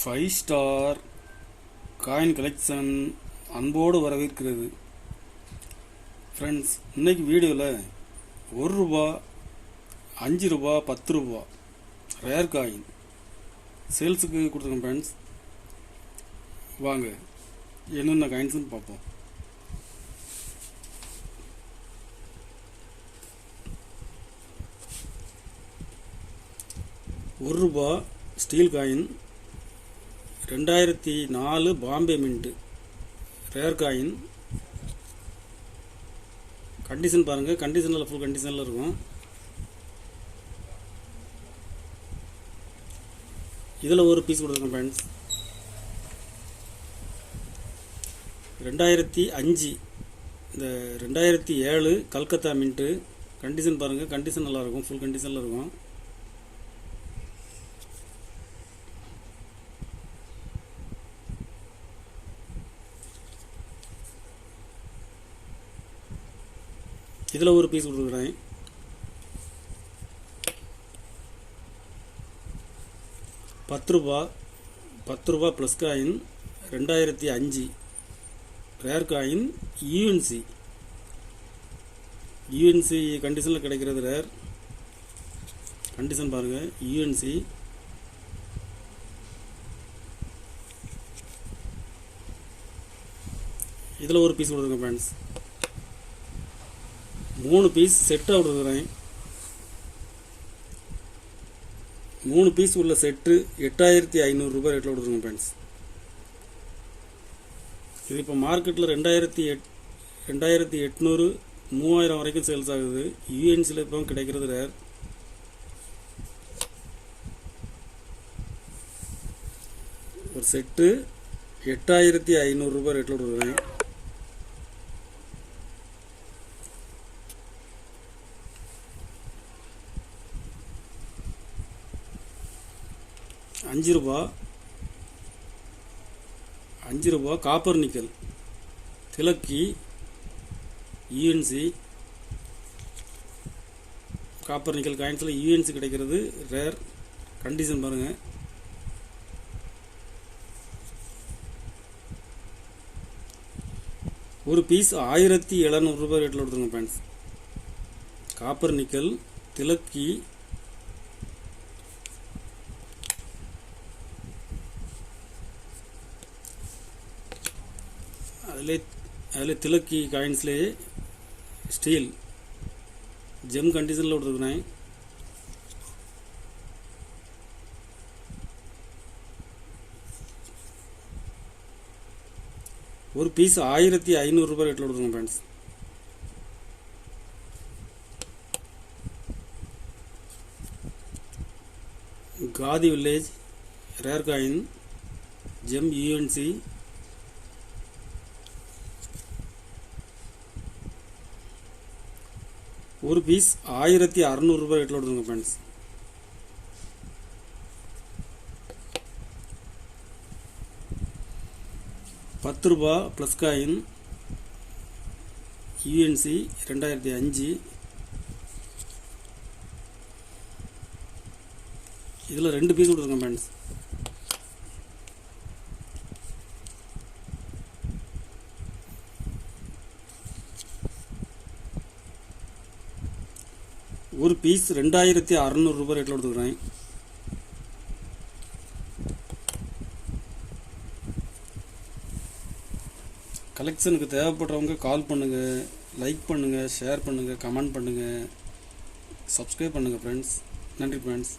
Five star coin collection அன்போடு வரவேற்கிறது. Friends, இன்னைக்கு வீடியோவில் ₹1, ₹5, ₹10 ரேர் காயின் சேல்ஸுக்கு கொடுத்துருக்கோம். ஃப்ரெண்ட்ஸ், வாங்க என்னென்ன காயின்ஸ்னு பார்ப்போம். ₹1 steel coin, 2004 Bombay mint rare coin. Condition பாருங்கள், கண்டிஷனில் ஃபுல் கண்டிஷனில் இருக்கும். இதில் ஒரு பீஸ் கொடுத்துருக்கோம். ஃப்ரெண்ட்ஸ், 2005 இந்த 2007 கல்கத்தா மின்ட்டு. கண்டிஷன் பாருங்கள், கண்டிஷன் நல்லாயிருக்கும், ஃபுல் கண்டிஷனில் இருக்கும். இதில் ஒரு பீஸ் கொடுத்துருக்குறேன். ₹10 plus coin, 2005 rare coin. UNC கண்டிஷனில் கிடைக்கிறது ரேர். கண்டிஷன் பாருங்கள், யூஎன்சி. இதில் ஒரு பீஸ் கொடுத்துருக்கேன். ஃப்ரெண்ட்ஸ், 3 பீஸ் செட்டாக கொடுக்குறேன். 3 பீஸ் உள்ள செட்டு ₹8500 ரேட்டில் கொடுத்துருங்க. ஃப்ரெண்ட்ஸ், இது இப்போ மார்க்கெட்டில் 2800 3000 வரைக்கும் சேல்ஸ் ஆகுது. யூஎன்சியில் இப்போ கிடைக்கிறது ரேர். ஒரு செட்டு ₹8500 ரேட்டில் கொடுக்குறேன். ₹5 காப்பர் நிக்கல் திலக்கி யூஎன்சி. காப்பர் நிக்கல் காயின்ஸில் யூஎன்சி கிடைக்கிறது ரேர். கண்டிஷன் பாருங்கள். ஒரு பீஸ் ₹1700 ரேட்டில் கொடுத்துருங்க. ஃப்ரெண்ட்ஸ், காப்பர் நிக்கல் திலக்கி. அதில் திலக்கி காயின்ஸ்லேயே ஸ்டீல் ஜெம் கண்டிஷனில் கொடுத்துருக்குறேன். ஒரு பீஸ் ₹1500 ரேட்டில் கொடுத்துருங்க. Friends, khadi village rare coin GeM UNC. ஒரு பீஸ் ₹1600 ரேட்டில் கொடுத்துருங்க. Friends, ₹10 plus coin UNC 2005. இதில் 2 பீஸ் கொடுத்துருங்க. ஃப்ரெண்ட்ஸ், ஒரு பீஸ் ₹2600 ரேட்டில் கொடுத்துருக்குறேன். கலெக்ஷனுக்கு தேவைப்படுறவங்க கால் பண்ணுங்கள், லைக் பண்ணுங்கள், ஷேர் பண்ணுங்கள், கமெண்ட் பண்ணுங்கள், சப்ஸ்கிரைப் பண்ணுங்கள். ஃப்ரெண்ட்ஸ், நன்றி ஃப்ரெண்ட்ஸ்.